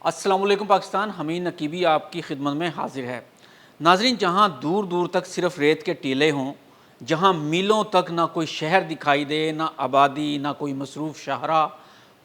السلام علیکم پاکستان، حمید نقیبی آپ کی خدمت میں حاضر ہے۔ ناظرین، جہاں دور دور تک صرف ریت کے ٹیلے ہوں، جہاں میلوں تک نہ کوئی شہر دکھائی دے، نہ آبادی، نہ کوئی مصروف شاہراہ،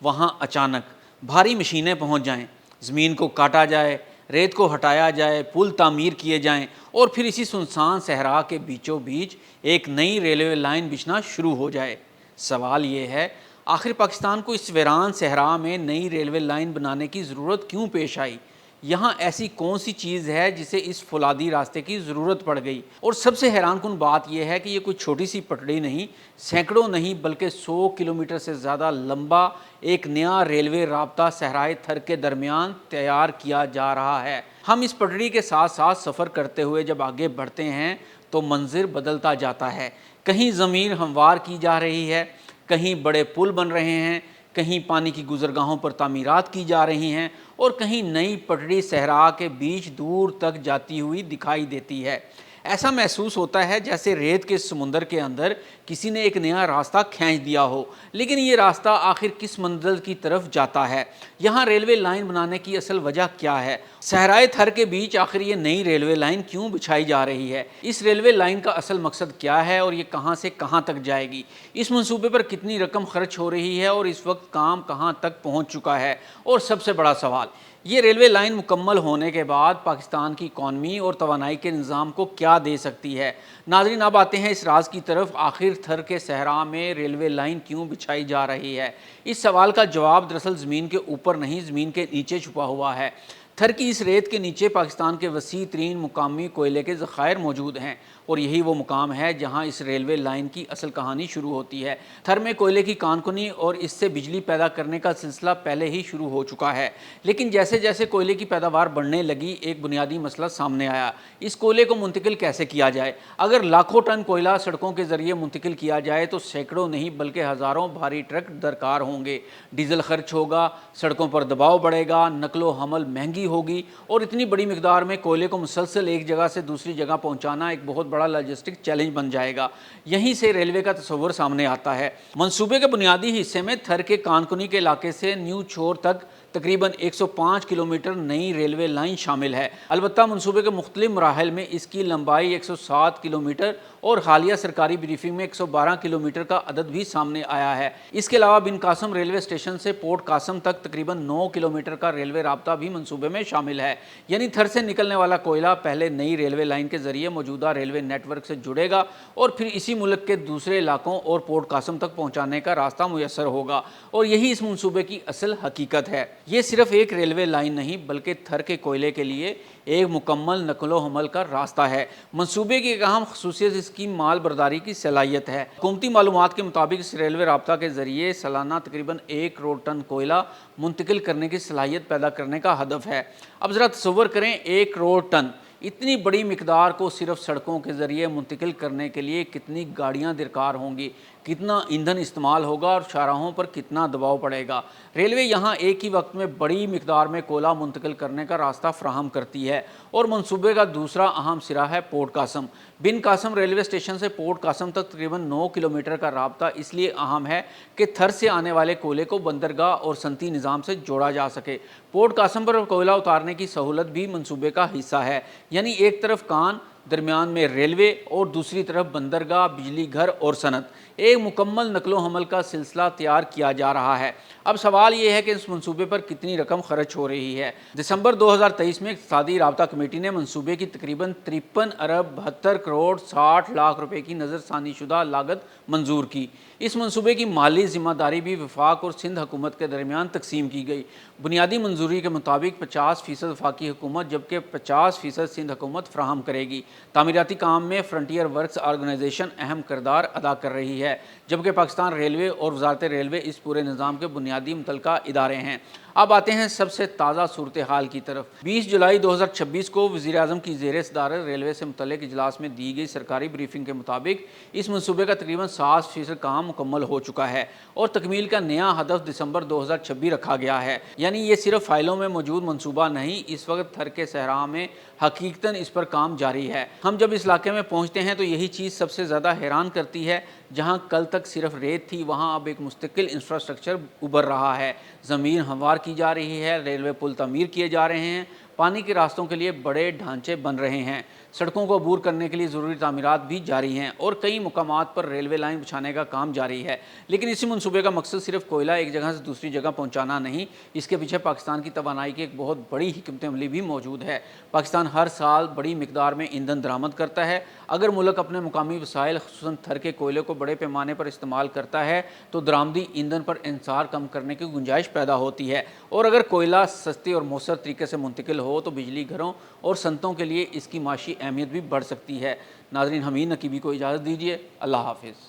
وہاں اچانک بھاری مشینیں پہنچ جائیں، زمین کو کاٹا جائے، ریت کو ہٹایا جائے، پل تعمیر کیے جائیں اور پھر اسی سنسان صحرا کے بیچوں بیچ ایک نئی ریلوے لائن بچھنا شروع ہو جائے۔ سوال یہ ہے، آخر پاکستان کو اس ویران صحرا میں نئی ریلوے لائن بنانے کی ضرورت کیوں پیش آئی؟ یہاں ایسی کون سی چیز ہے جسے اس فولادی راستے کی ضرورت پڑ گئی؟ اور سب سے حیران کن بات یہ ہے کہ یہ کوئی چھوٹی سی پٹڑی نہیں، سینکڑوں نہیں بلکہ 100 کلومیٹر سے زیادہ لمبا ایک نیا ریلوے رابطہ صحرائے تھر کے درمیان تیار کیا جا رہا ہے۔ ہم اس پٹڑی کے ساتھ ساتھ سفر کرتے ہوئے جب آگے بڑھتے ہیں تو منظر بدلتا جاتا ہے۔ کہیں زمین ہموار کی جا رہی ہے، کہیں بڑے پل بن رہے ہیں، کہیں پانی کی گزرگاہوں پر تعمیرات کی جا رہی ہیں اور کہیں نئی پٹڑی صحرا کے بیچ دور تک جاتی ہوئی دکھائی دیتی ہے۔ ایسا محسوس ہوتا ہے جیسے ریت کے سمندر کے اندر کسی نے ایک نیا راستہ کھینچ دیا ہو، لیکن یہ راستہ آخر کس منزل کی طرف جاتا ہے؟ یہاں ریلوے لائن بنانے کی اصل وجہ کیا ہے؟ صحرائے تھر کے بیچ آخر یہ نئی ریلوے لائن کیوں بچھائی جا رہی ہے؟ اس ریلوے لائن کا اصل مقصد کیا ہے اور یہ کہاں سے کہاں تک جائے گی؟ اس منصوبے پر کتنی رقم خرچ ہو رہی ہے اور اس وقت کام کہاں تک پہنچ چکا ہے؟ اور سب سے بڑا سوال، یہ ریلوے لائن مکمل ہونے کے بعد پاکستان کی اکانومی اور توانائی کے نظام کو کیا دے سکتی ہے؟ ناظرین، اب آتے ہیں اس راز کی طرف، آخر تھر کے صحرا میں ریلوے لائن کیوں بچھائی جا رہی ہے؟ اس سوال کا جواب دراصل زمین کے اوپر نہیں، زمین کے نیچے چھپا ہوا ہے۔ تھر کی اس ریت کے نیچے پاکستان کے وسیع ترین مقامی کوئلے کے ذخائر موجود ہیں اور یہی وہ مقام ہے جہاں اس ریلوے لائن کی اصل کہانی شروع ہوتی ہے۔ تھر میں کوئلے کی کان کنی اور اس سے بجلی پیدا کرنے کا سلسلہ پہلے ہی شروع ہو چکا ہے، لیکن جیسے جیسے کوئلے کی پیداوار بڑھنے لگی ایک بنیادی مسئلہ سامنے آیا: اس کوئلے کو منتقل کیسے کیا جائے؟ اگر لاکھوں ٹن کوئلہ سڑکوں کے ذریعے منتقل کیا جائے تو سینکڑوں نہیں بلکہ ہزاروں بھاری ٹرک درکار ہوں گے، ڈیزل خرچ ہوگا، سڑکوں پر دباؤ بڑھے گا، نقل و حمل مہنگی ہوگی اور اتنی بڑی مقدار میں کوئلے کو مسلسل ایک جگہ سے دوسری جگہ پہنچانا ایک بہت بڑا لاجسٹک چیلنج بن جائے گا۔ یہیں سے ریلوے کا تصور سامنے آتا ہے۔ منصوبے کے بنیادی حصے میں تھر کے کانکنی کے علاقے سے نیو چھور تک تقریباً 105 کلومیٹر نئی ریلوے لائن شامل ہے۔ البتہ منصوبے کے مختلف مراحل میں اس کی لمبائی 107 کلومیٹر اور حالیہ سرکاری بریفنگ میں 112 کلومیٹر کا عدد بھی سامنے آیا ہے۔ اس کے علاوہ بن قاسم ریلوے اسٹیشن سے پورٹ قاسم تک تقریباً 9 کلومیٹر کا ریلوے رابطہ بھی منصوبے میں شامل ہے۔ یعنی تھر سے نکلنے والا کوئلہ پہلے نئی ریلوے لائن کے ذریعے موجودہ ریلوے نیٹ ورک سے جڑے گا اور پھر اسی ملک کے دوسرے علاقوں اور پورٹ قاسم تک پہنچانے کا راستہ میسر ہوگا، اور یہی اس منصوبے کی اصل حقیقت ہے۔ یہ صرف ایک ریلوے لائن نہیں بلکہ تھر کے کوئلے کے لیے ایک مکمل نقل و حمل کا راستہ ہے۔ منصوبے کی ایک اہم خصوصیت اس کی مال برداری کی صلاحیت ہے۔ حکومتی معلومات کے مطابق اس ریلوے رابطہ کے ذریعے سالانہ تقریباً 1 کروڑ ٹن کوئلہ منتقل کرنے کی صلاحیت پیدا کرنے کا ہدف ہے۔ اب ذرا تصور کریں، 1 کروڑ ٹن، اتنی بڑی مقدار کو صرف سڑکوں کے ذریعے منتقل کرنے کے لیے کتنی گاڑیاں درکار ہوں گی، کتنا ایندھن استعمال ہوگا اور شاہراہوں پر کتنا دباؤ پڑے گا۔ ریلوے یہاں ایک ہی وقت میں بڑی مقدار میں کوئلہ منتقل کرنے کا راستہ فراہم کرتی ہے۔ اور منصوبے کا دوسرا اہم سرا ہے پورٹ قاسم۔ بن قاسم ریلوے اسٹیشن سے پورٹ قاسم تک تقریباً 9 کلومیٹر کا رابطہ اس لیے اہم ہے کہ تھر سے آنے والے کوئلے کو بندرگاہ اور صنعتی نظام سے جوڑا جا سکے۔ پورٹ قاسم پر کوئلہ اتارنے کی سہولت بھی منصوبے کا حصہ ہے، یعنی ایک طرف کان، درمیان میں ریلوے اور دوسری طرف بندرگاہ، بجلی گھر اور صنعت، ایک مکمل نقل و حمل کا سلسلہ تیار کیا جا رہا ہے۔ اب سوال یہ ہے کہ اس منصوبے پر کتنی رقم خرچ ہو رہی ہے؟ دسمبر 2023 میں اقتصادی رابطہ کمیٹی نے منصوبے کی تقریباً 53 ارب 72 کروڑ 60 لاکھ روپے کی نظر ثانی شدہ لاگت منظور کی۔ اس منصوبے کی مالی ذمہ داری بھی وفاق اور سندھ حکومت کے درمیان تقسیم کی گئی۔ بنیادی منظوری کے مطابق 50% وفاقی حکومت جبکہ 50% سندھ حکومت فراہم کرے گی۔ تعمیراتی کام میں فرنٹیئر ورکس آرگنائزیشن اہم کردار ادا کر رہی ہے، جبکہ پاکستان ریلوے اور وزارت ریلوے اس پورے نظام کے بنیادی متعلقہ ادارے ہیں۔ اب آتے ہیں سب سے تازہ صورتحال کی طرف۔ 20 جولائی 2026 کو وزیر اعظم کی زیر صدارت ریلوے سے متعلق اجلاس میں دی گئی سرکاری بریفنگ کے مطابق اس منصوبے کا تقریباً 60% کام مکمل ہو چکا ہے اور تکمیل کا نیا ہدف دسمبر 2026 رکھا گیا ہے۔ یعنی یہ صرف فائلوں میں موجود منصوبہ نہیں، اس وقت تھر کے صحرا میں حقیقتاً اس پر کام جاری ہے۔ ہم جب اس علاقے میں پہنچتے ہیں تو یہی چیز سب سے زیادہ حیران کرتی ہے، جہاں کل تک صرف ریت تھی وہاں اب ایک مستقل انفراسٹرکچر ابھر رہا ہے۔ زمین ہموار کی جا رہی ہے، ریلوے پل تعمیر کیے جا رہے ہیں، پانی کے راستوں کے لیے بڑے ڈھانچے بن رہے ہیں، سڑکوں کو عبور کرنے کے لیے ضروری تعمیرات بھی جاری ہیں اور کئی مقامات پر ریلوے لائن بچھانے کا کام جاری ہے۔ لیکن اسی منصوبے کا مقصد صرف کوئلہ ایک جگہ سے دوسری جگہ پہنچانا نہیں، اس کے پیچھے پاکستان کی توانائی کی ایک بہت بڑی حکمت عملی بھی موجود ہے۔ پاکستان ہر سال بڑی مقدار میں ایندھن درآمد کرتا ہے۔ اگر ملک اپنے مقامی وسائل خصوصاً تھر کے کوئلے کو بڑے پیمانے پر استعمال کرتا ہے تو درآمدی ایندھن پر انحصار کم کرنے کی گنجائش پیدا ہوتی ہے، اور اگر کوئلہ سستی اور مؤثر طریقے سے منتقل ہو تو بجلی گھروں اور صنعتوں کے لیے اس کی معاشی اہمیت بھی بڑھ سکتی ہے۔ ناظرین، حمید نقیبی کو اجازت دیجیے۔ اللہ حافظ۔